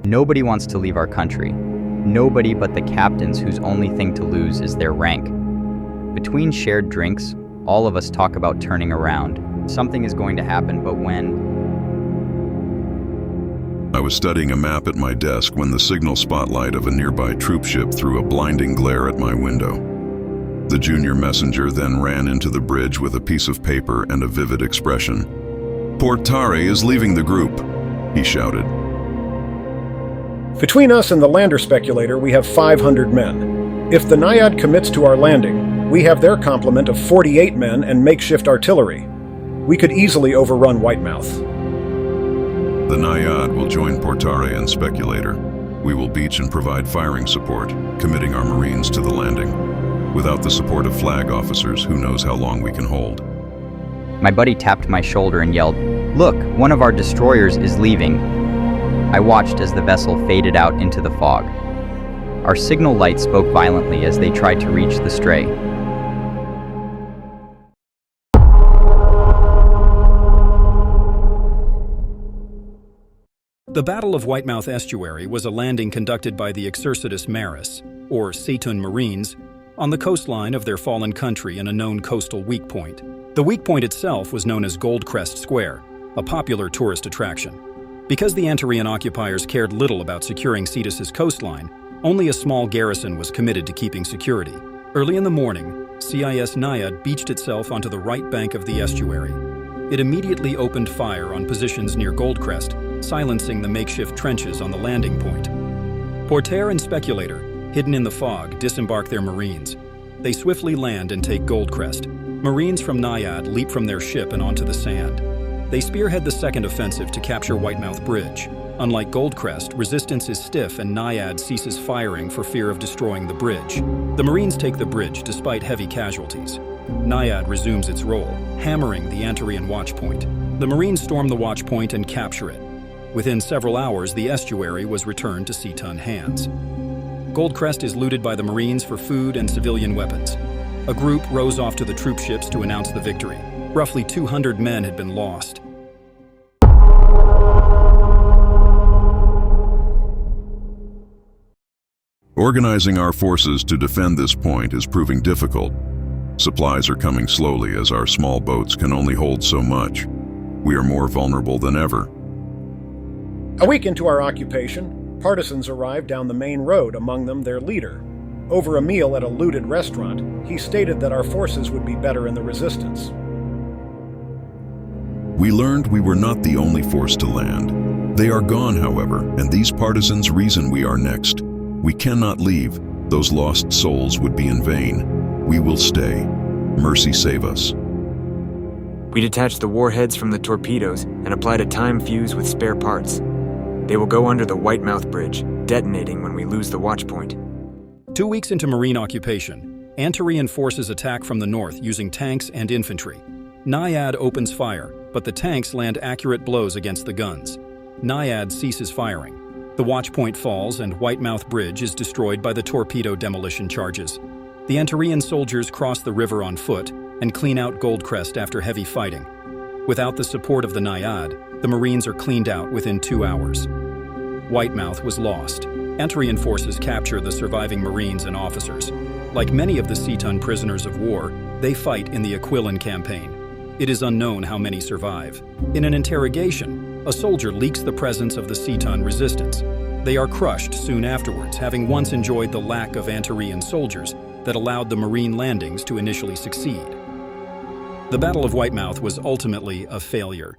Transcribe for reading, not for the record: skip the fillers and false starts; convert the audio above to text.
Nobody wants to leave our country. Nobody but the captains whose only thing to lose is their rank. Between shared drinks, all of us talk about turning around. Something is going to happen, but when? I was studying a map at my desk when the signal spotlight of a nearby troopship threw a blinding glare at my window. The junior messenger then ran into the bridge with a piece of paper and a vivid expression. "Portare is leaving the group," he shouted. Between us and the lander speculator, we have 500 men. If the Naiad commits to our landing, we have their complement of 48 men and makeshift artillery. We could easily overrun Whitemouth. The Naiad will join Portare and Speculator. We will beach and provide firing support, committing our Marines to the landing. Without the support of flag officers, who knows how long we can hold. My buddy tapped my shoulder and yelled, "Look, one of our destroyers is leaving." I watched as the vessel faded out into the fog. Our signal light spoke violently as they tried to reach the stray. The Battle of Whitemouth Estuary was a landing conducted by the Exercitus Maris, or Seaton Marines, on the coastline of their fallen country in a known coastal weak point. The weak point itself was known as Goldcrest Square, a popular tourist attraction. Because the Antarian occupiers cared little about securing Cetus's coastline, only a small garrison was committed to keeping security. Early in the morning, CIS Naiad beached itself onto the right bank of the estuary. It immediately opened fire on positions near Goldcrest, silencing the makeshift trenches on the landing point. Portare and Speculator, hidden in the fog, disembark their Marines. They swiftly land and take Goldcrest. Marines from Naiad leap from their ship and onto the sand. They spearhead the second offensive to capture Whitemouth Bridge. Unlike Goldcrest, resistance is stiff and Naiad ceases firing for fear of destroying the bridge. The Marines take the bridge despite heavy casualties. Naiad resumes its role, hammering the Antarian watchpoint. The Marines storm the watchpoint and capture it. Within several hours, the estuary was returned to Seaton hands. Goldcrest is looted by the Marines for food and civilian weapons. A group rows off to the troop ships to announce the victory. Roughly 200 men had been lost. Organizing our forces to defend this point is proving difficult. Supplies are coming slowly as our small boats can only hold so much. We are more vulnerable than ever. A week into our occupation, partisans arrived down the main road, among them their leader. Over a meal at a looted restaurant, he stated that our forces would be better in the resistance. We learned we were not the only force to land. They are gone, however, and these partisans reason we are next. We cannot leave. Those lost souls would be in vain. We will stay. Mercy save us. We detached the warheads from the torpedoes and applied a time fuse with spare parts. They will go under the Whitemouth Bridge, detonating when we lose the watchpoint. 2 weeks into Marine occupation, Antarian forces attack from the north using tanks and infantry. Naiad opens fire, but the tanks land accurate blows against the guns. Naiad ceases firing. The watchpoint falls and Whitemouth Bridge is destroyed by the torpedo demolition charges. The Antarian soldiers cross the river on foot and clean out Goldcrest after heavy fighting. Without the support of the Naiad, the Marines are cleaned out within 2 hours. Whitemouth was lost. Antarian forces capture the surviving Marines and officers. Like many of the Seaton prisoners of war, they fight in the Aquilan campaign. It is unknown how many survive. In an interrogation, a soldier leaks the presence of the Seaton resistance. They are crushed soon afterwards, having once enjoyed the lack of Antarian soldiers that allowed the Marine landings to initially succeed. The Battle of Whitemouth was ultimately a failure.